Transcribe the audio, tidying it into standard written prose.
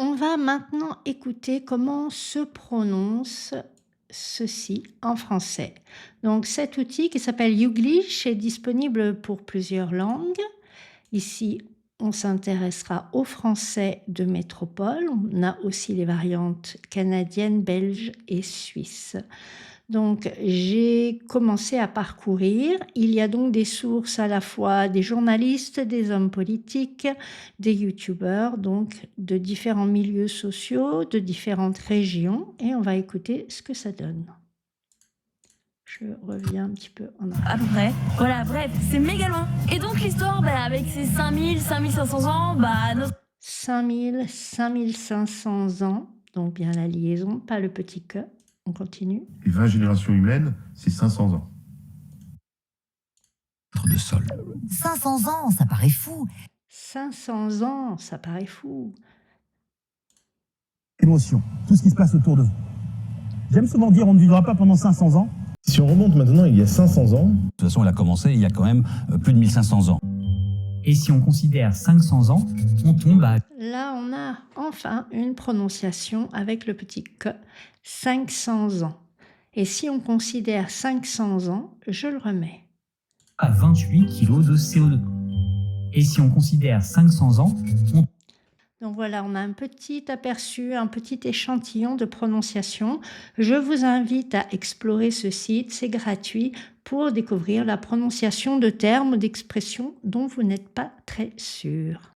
On va maintenant écouter comment se prononce ceci en français. Donc cet outil qui s'appelle Youglish est disponible pour plusieurs langues. Ici, on s'intéressera au français de métropole. On a aussi les variantes canadiennes, belges et suisses. Donc, j'ai commencé à parcourir. Il y a donc des sources à la fois des journalistes, des hommes politiques, des youtubeurs, donc de différents milieux sociaux, de différentes régions. Et on va écouter ce que ça donne. Je reviens un petit peu en À arrière. peu près. Voilà, bref, c'est méga loin. Et donc l'histoire, avec ses 5000, 5500 ans, notre... 5000, 5500 ans, donc bien la liaison, pas le petit que. On continue. Et 20 générations humaines, c'est 500 ans. De sol. 500 ans, ça paraît fou. 500 ans, ça paraît fou. Émotion, tout ce qui se passe autour de vous. J'aime souvent dire on ne vivra pas pendant 500 ans. Si on remonte maintenant, il y a 500 ans, De toute façon, elle a commencé il y a quand même plus de 1500 ans. Et si on considère 500 ans, on tombe à Là, on a enfin une prononciation avec le petit que, 500 ans. Et si on considère 500 ans, je le remets. 28 kg de CO2. Et si on considère 500 ans, on Donc voilà, on a un petit aperçu, un petit échantillon de prononciation. Je vous invite à explorer ce site, c'est gratuit, pour découvrir la prononciation de termes ou d'expressions dont vous n'êtes pas très sûr.